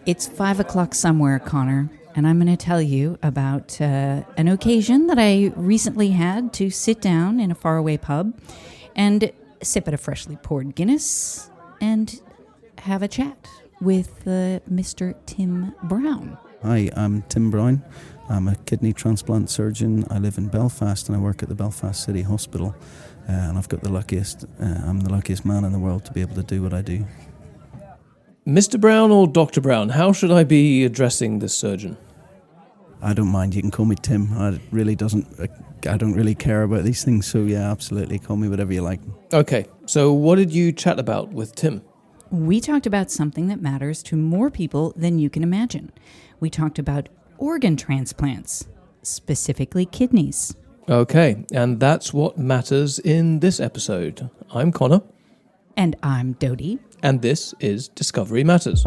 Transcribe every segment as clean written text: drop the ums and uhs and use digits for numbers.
It's 5 o'clock somewhere, Connor, and I'm going to tell you about an occasion that I recently had to sit down in a faraway pub and sip at a freshly poured Guinness and have a chat with Mr. Tim Brown. Hi, I'm Tim Brown. I'm a kidney transplant surgeon. I live in Belfast and I work at the Belfast City Hospital. And I'm the luckiest man in the world to be able to do what I do. Mr. Brown or Dr. Brown, how should I be addressing this surgeon? I don't mind. You can call me Tim. I don't really care about these things. So yeah, absolutely. Call me whatever you like. Okay, so what did you chat about with Tim? We talked about something that matters to more people than you can imagine. We talked about organ transplants, specifically kidneys. Okay, and that's what matters in this episode. I'm Conor. And I'm Dodi. And this is Discovery Matters.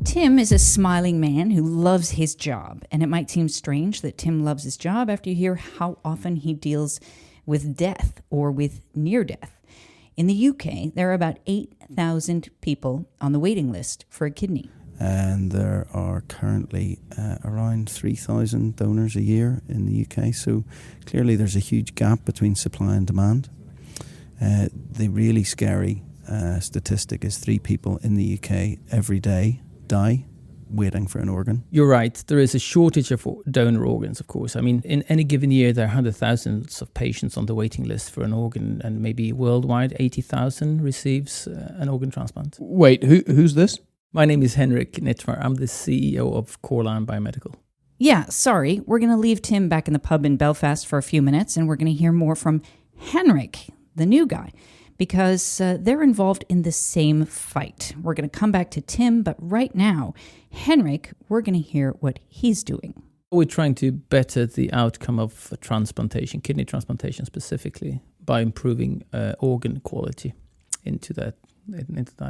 Tim is a smiling man who loves his job, and it might seem strange that Tim loves his job after you hear how often he deals with death or with near death. In the UK, there are about 8,000 people on the waiting list for a kidney. And there are currently around 3,000 donors a year in the UK, so clearly there's a huge gap between supply and demand. The really scary statistic is 3 people in the UK every day die waiting for an organ. You're right. There is a shortage of donor organs, of course. I mean, in any given year, there are hundreds of thousands of patients on the waiting list for an organ, and maybe worldwide, 80,000 receives an organ transplant. Wait, who's this? My name is Henrik Nittmer. I'm the CEO of Conor Biomedical. Yeah, sorry. We're going to leave Tim back in the pub in Belfast for a few minutes, and we're going to hear more from Henrik, the new guy, because they're involved in the same fight. We're going to come back to Tim, but right now, Henrik, we're going to hear what he's doing. We're trying to better the outcome of transplantation, kidney transplantation specifically, by improving organ quality into that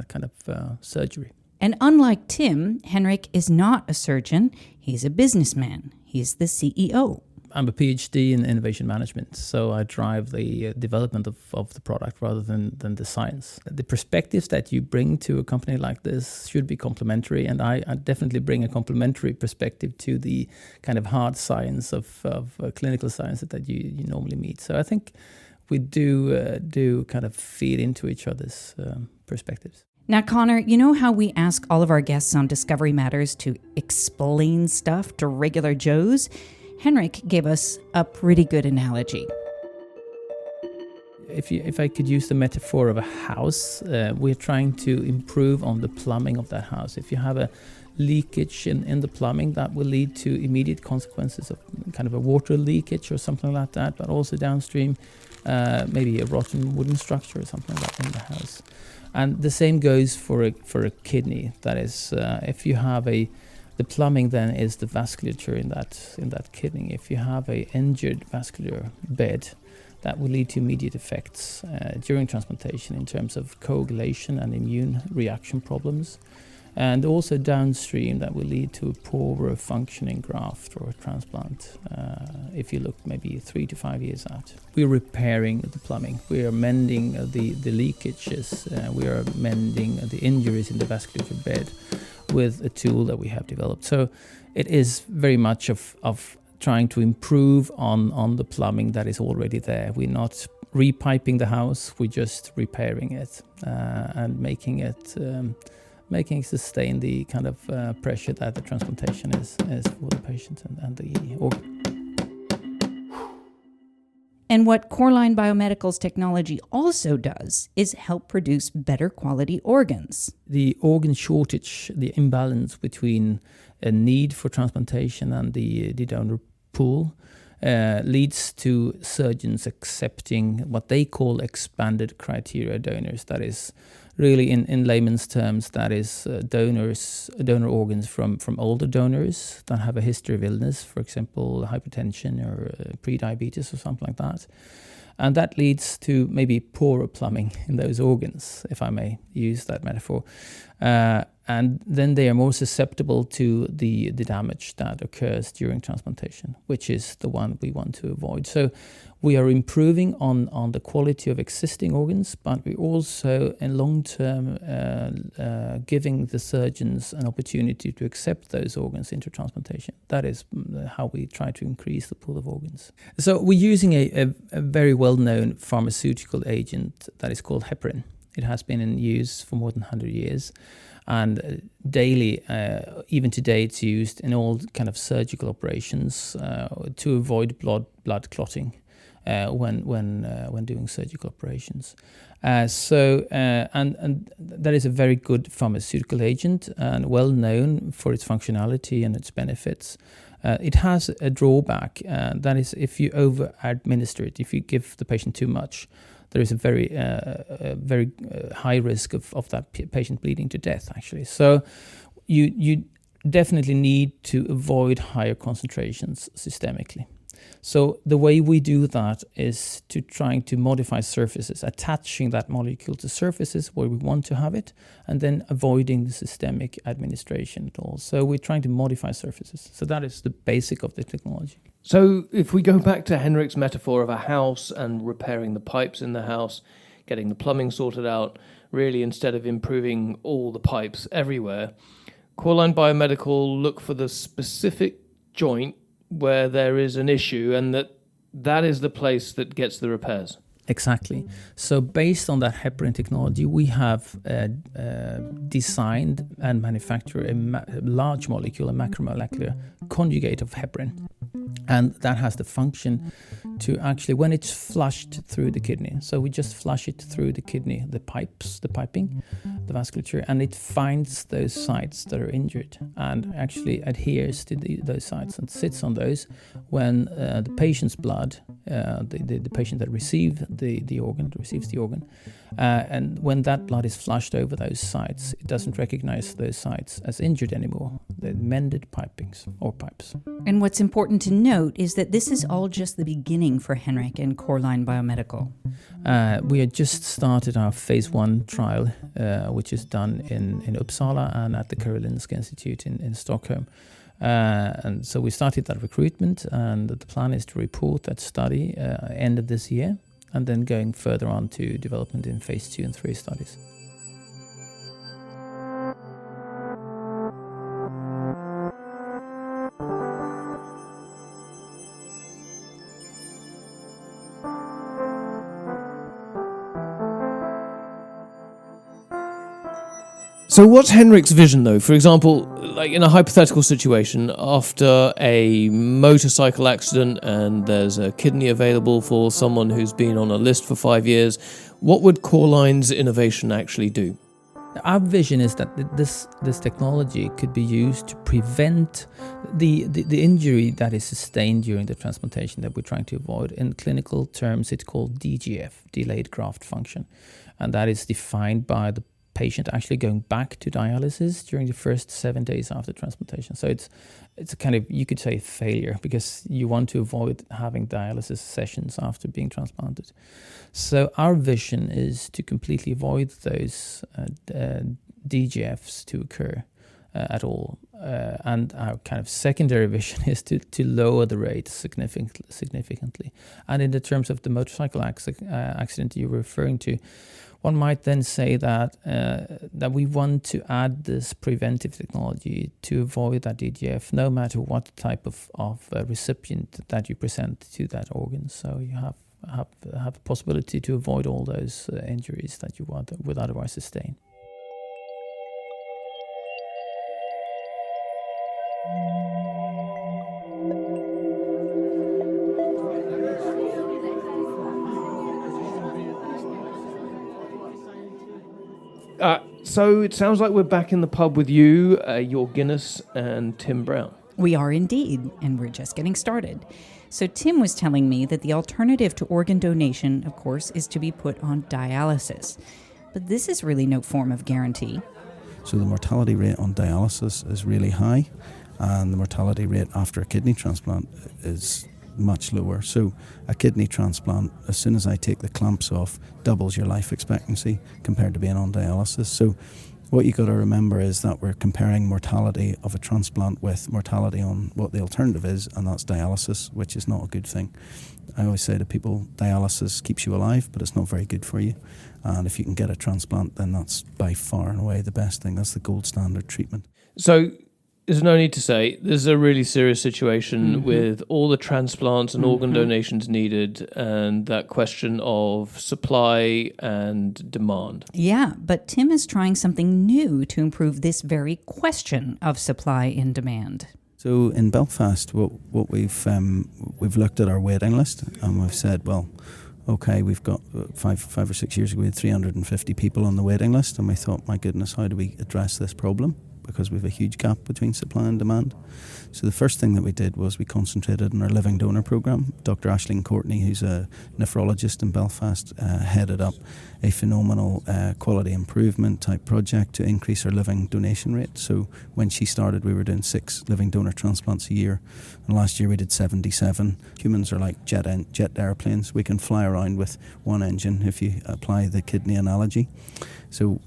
kind of surgery. And unlike Tim, Henrik is not a surgeon. He's a businessman. He's the CEO. I'm a PhD in innovation management, so I drive the development of the product rather than the science. The perspectives that you bring to a company like this should be complementary, and I definitely bring a complementary perspective to the kind of hard science of clinical science that you normally meet. So I think we do kind of feed into each other's perspectives. Now, Connor, you know how we ask all of our guests on Discovery Matters to explain stuff to regular Joes? Henrik gave us a pretty good analogy. If I could use the metaphor of a house, we're trying to improve on the plumbing of that house. If you have a leakage in the plumbing, that will lead to immediate consequences of kind of a water leakage or something like that, but also downstream, maybe a rotten wooden structure or something like that in the house. And the same goes for a kidney. That is, if you have the plumbing then is the vasculature in that kidney. If you have an injured vascular bed, that will lead to immediate effects during transplantation in terms of coagulation and immune reaction problems. And also downstream, that will lead to a poorer functioning graft or transplant if you look maybe 3 to 5 years out. We're repairing the plumbing. We are mending the leakages. We are mending the injuries in the vasculature bed with a tool that we have developed. So it is very much of trying to improve on the plumbing that is already there. We're not repiping the house, we're just repairing it and making it sustain the kind of pressure that the transplantation is for the patient and the organ. And what Conor Biomedical's technology also does is help produce better quality organs. The organ shortage, the imbalance between a need for transplantation and the donor pool leads to surgeons accepting what they call expanded criteria donors. That is really in layman's terms, that is donor organs from older donors that have a history of illness, for example, hypertension or pre-diabetes or something like that. And that leads to maybe poorer plumbing in those organs, if I may use that metaphor. And then they are more susceptible to the damage that occurs during transplantation, which is the one we want to avoid. So we are improving on the quality of existing organs, but we also, in long term, giving the surgeons an opportunity to accept those organs into transplantation. That is how we try to increase the pool of organs. So we're using a very well-known pharmaceutical agent that is called heparin. It has been in use for more than 100 years. And daily, even today, it's used in all kind of surgical operations to avoid blood clotting when doing surgical operations. And that is a very good pharmaceutical agent and well known for its functionality and its benefits. It has a drawback, that is if you over-administer it, if you give the patient too much, there is a very high risk of that patient bleeding to death, actually. So you definitely need to avoid higher concentrations systemically. So the way we do that is to trying to modify surfaces, attaching that molecule to surfaces where we want to have it, and then avoiding the systemic administration at all. So we're trying to modify surfaces. So that is the basic of the technology. So if we go back to Henrik's metaphor of a house and repairing the pipes in the house, getting the plumbing sorted out, really instead of improving all the pipes everywhere, Coreline Biomedical look for the specific joint where there is an issue, and that is the place that gets the repairs. Exactly. So based on that heparin technology, we have designed and manufactured a large molecule, a macromolecular conjugate of heparin. And that has the function to actually, when it's flushed through the kidney, so we just flush it through the kidney, the piping, the vasculature, and it finds those sites that are injured and actually adheres to those sites and sits on those when the patient's blood, the patient that receives the organ, and when that blood is flushed over those sites, it doesn't recognize those sites as injured anymore. They're mended pipings or pipes. And what's important to note is that this is all just the beginning for Henrik and Coreline Biomedical. We had just started our phase 1 trial, which is done in Uppsala and at the Karolinska Institute in Stockholm. And so we started that recruitment, and the plan is to report that study end of this year, and then going further on to development in phase 2 and 3 studies. So what's Henrik's vision, though? For example, like in a hypothetical situation, after a motorcycle accident and there's a kidney available for someone who's been on a list for 5 years, what would Coreline's innovation actually do? Our vision is that this technology could be used to prevent the injury that is sustained during the transplantation that we're trying to avoid. In clinical terms, it's called DGF, delayed graft function, and that is defined by the patient actually going back to dialysis during the first 7 days after transplantation. So it's a kind of, you could say, failure, because you want to avoid having dialysis sessions after being transplanted. So our vision is to completely avoid those DGFs to occur at all. And our kind of secondary vision is to lower the rate significantly. And in the terms of the motorcycle accident you're referring to, one might then say that we want to add this preventive technology to avoid that DGF, no matter what type of recipient that you present to that organ. So you have the possibility to avoid all those injuries that you would otherwise sustain. So it sounds like we're back in the pub with you, your Guinness, and Tim Brown. We are indeed, and we're just getting started. So Tim was telling me that the alternative to organ donation, of course, is to be put on dialysis. But this is really no form of guarantee. So the mortality rate on dialysis is really high, and the mortality rate after a kidney transplant is much lower. So a kidney transplant, as soon as I take the clamps off, doubles your life expectancy compared to being on dialysis. So what you got to remember is that we're comparing mortality of a transplant with mortality on what the alternative is, and that's dialysis, which is not a good thing. I always say to people, dialysis keeps you alive, but it's not very good for you. And if you can get a transplant, then that's by far and away the best thing. That's the gold standard treatment. So there's no need to say, there's a really serious situation with all the transplants and organ donations needed, and that question of supply and demand. Yeah, but Tim is trying something new to improve this very question of supply and demand. So in Belfast, what we've looked at our waiting list, and we've said, well, okay, we've got 5 or 6 years ago, we had 350 people on the waiting list, and we thought, my goodness, how do we address this problem? Because we have a huge gap between supply and demand. So the first thing that we did was we concentrated on our living donor program. Dr. Aisling Courtney, who's a nephrologist in Belfast, headed up a phenomenal quality improvement type project to increase our living donation rate. So when she started, we were doing 6 living donor transplants a year, and last year we did 77. Humans are like jet airplanes. We can fly around with one engine, if you apply the kidney analogy. So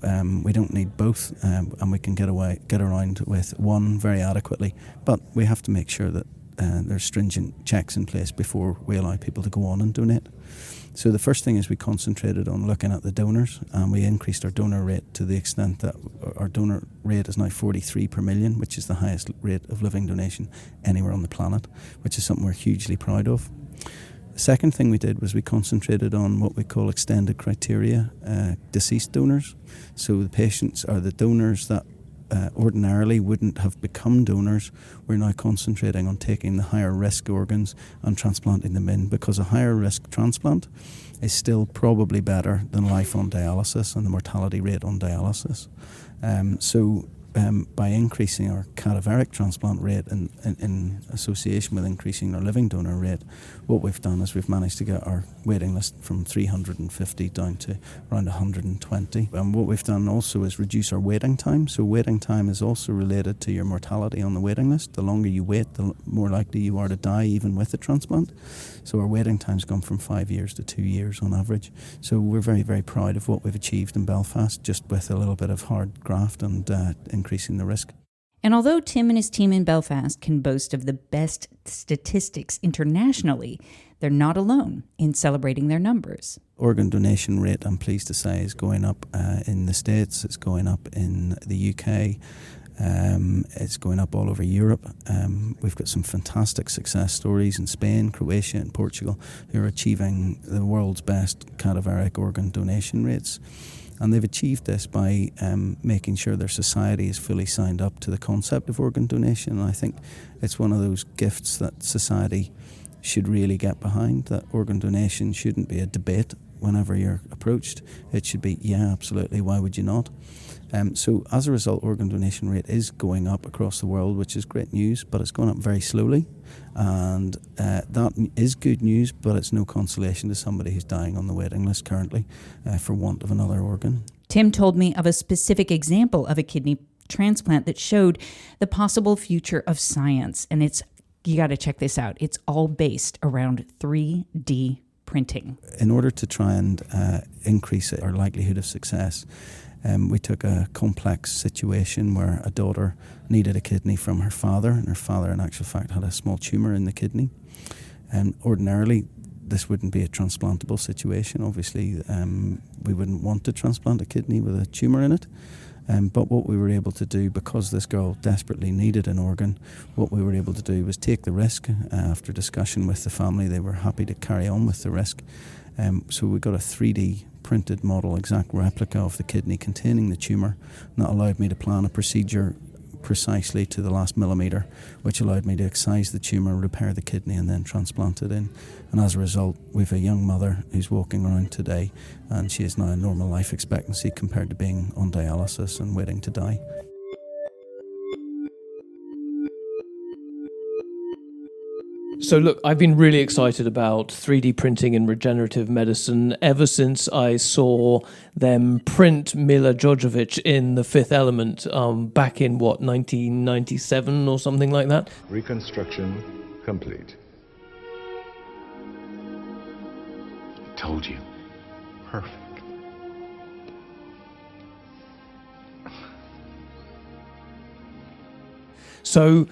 we don't need both, and we can get around with one very adequately. But we have to make sure that there's stringent checks in place before we allow people to go on and donate. So the first thing is we concentrated on looking at the donors, and we increased our donor rate to the extent that our donor rate is now 43 per million, which is the highest rate of living donation anywhere on the planet, which is something we're hugely proud of. The second thing we did was we concentrated on what we call extended criteria deceased donors. So the patients are the donors that ordinarily wouldn't have become donors. We're now concentrating on taking the higher risk organs and transplanting them in, because a higher risk transplant is still probably better than life on dialysis and the mortality rate on dialysis. By increasing our cadaveric transplant rate in association with increasing our living donor rate, what we've done is we've managed to get our waiting list from 350 down to around 120. And what we've done also is reduce our waiting time. So waiting time is also related to your mortality on the waiting list. The longer you wait, the more likely you are to die even with a transplant. So our waiting time's gone from 5 years to 2 years on average. So we're very, very proud of what we've achieved in Belfast, just with a little bit of hard graft and increasing the risk. And although Tim and his team in Belfast can boast of the best statistics internationally, they're not alone in celebrating their numbers. Organ donation rate, I'm pleased to say, is going up in the States, it's going up in the UK, it's going up all over Europe. We've got some fantastic success stories in Spain, Croatia and Portugal who are achieving the world's best cadaveric organ donation rates. And they've achieved this by making sure their society is fully signed up to the concept of organ donation. And I think it's one of those gifts that society should really get behind, that organ donation shouldn't be a debate whenever you're approached. It should be, yeah, absolutely, why would you not? So as a result, organ donation rate is going up across the world, which is great news, but it's going up very slowly. And that is good news, but it's no consolation to somebody who's dying on the waiting list currently for want of another organ. Tim told me of a specific example of a kidney transplant that showed the possible future of science. And you got to check this out. It's all based around 3D printing. In order to try and increase our likelihood of success, we took a complex situation where a daughter needed a kidney from her father, and her father in actual fact had a small tumour in the kidney. Ordinarily, this wouldn't be a transplantable situation. Obviously, we wouldn't want to transplant a kidney with a tumour in it. But what we were able to do, because this girl desperately needed an organ, what we were able to do was take the risk. After discussion with the family, they were happy to carry on with the risk. So we got a 3D printed model, exact replica of the kidney containing the tumour, and that allowed me to plan a procedure precisely to the last millimetre, which allowed me to excise the tumour, repair the kidney and then transplant it in. And as a result, we have a young mother who's walking around today, and she is now a normal life expectancy compared to being on dialysis and waiting to die. So look, I've been really excited about 3D printing in regenerative medicine ever since I saw them print Mila Jovovich in The Fifth Element back in, 1997 or something like that? Reconstruction complete. told you. Perfect. So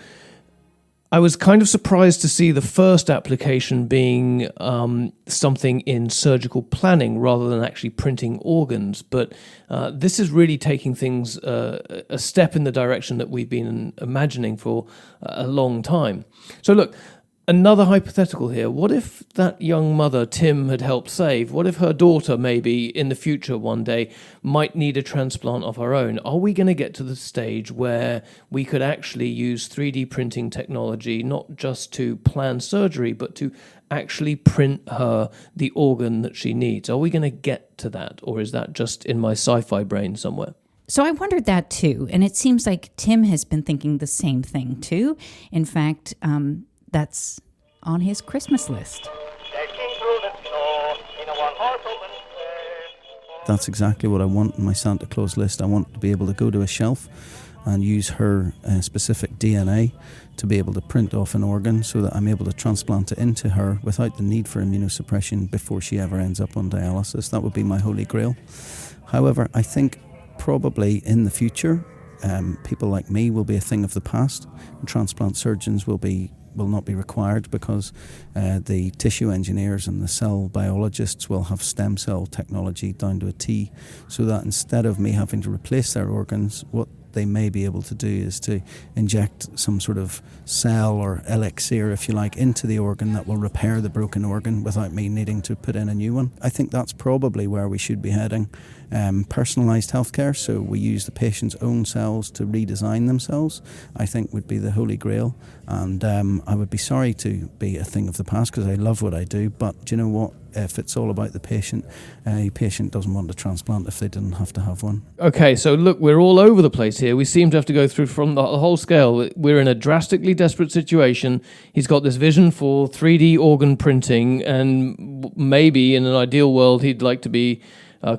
I was kind of surprised to see the first application being something in surgical planning rather than actually printing organs. But this is really taking things a step in the direction that we've been imagining for a long time. So look, another hypothetical here. What if that young mother Tim had helped save? What if her daughter maybe in the future one day might need a transplant of her own? Are we going to get to the stage where we could actually use 3D printing technology not just to plan surgery but to actually print her the organ that she needs? Are we going to get to that, or is that just in my sci-fi brain somewhere? So I wondered that too, and it seems like Tim has been thinking the same thing too. In fact, that's on his Christmas list. That's exactly what I want in my Santa Claus list. I want to be able to go to a shelf and use her specific DNA to be able to print off an organ so that I'm able to transplant it into her without the need for immunosuppression before she ever ends up on dialysis. That would be my holy grail. However, I think probably in the future, people like me will be a thing of the past, and transplant surgeons will not be required because the tissue engineers and the cell biologists will have stem cell technology down to a T, so that instead of me having to replace their organs, what they may be able to do is to inject some sort of cell or elixir, if you like, into the organ that will repair the broken organ without me needing to put in a new one. I think that's probably where we should be heading. Personalised healthcare, so we use the patient's own cells to redesign themselves, I think would be the holy grail. And I would be sorry to be a thing of the past because I love what I do, but do you know what? If it's all about the patient, a patient doesn't want a transplant if they didn't have to have one. Okay, so look, we're all over the place here. We seem to have to go through from the whole scale. We're in a drastically desperate situation. He's got this vision for 3D organ printing, and maybe in an ideal world he'd like to be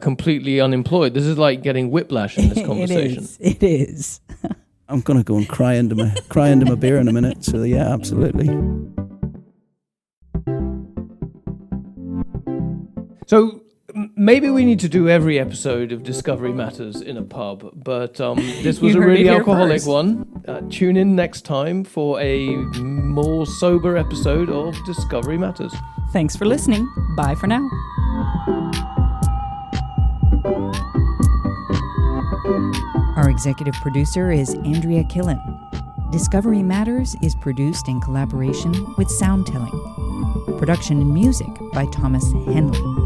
completely unemployed. This is like getting whiplash in this conversation. It is. I'm going to go and cry into my beer in a minute. So yeah, absolutely. So maybe we need to do every episode of Discovery Matters in a pub, but this was a really alcoholic one. Tune in next time for a more sober episode of Discovery Matters. Thanks for listening. Bye for now. Our executive producer is Andrea Killen. Discovery Matters is produced in collaboration with Soundtelling. Production and music by Thomas Henley.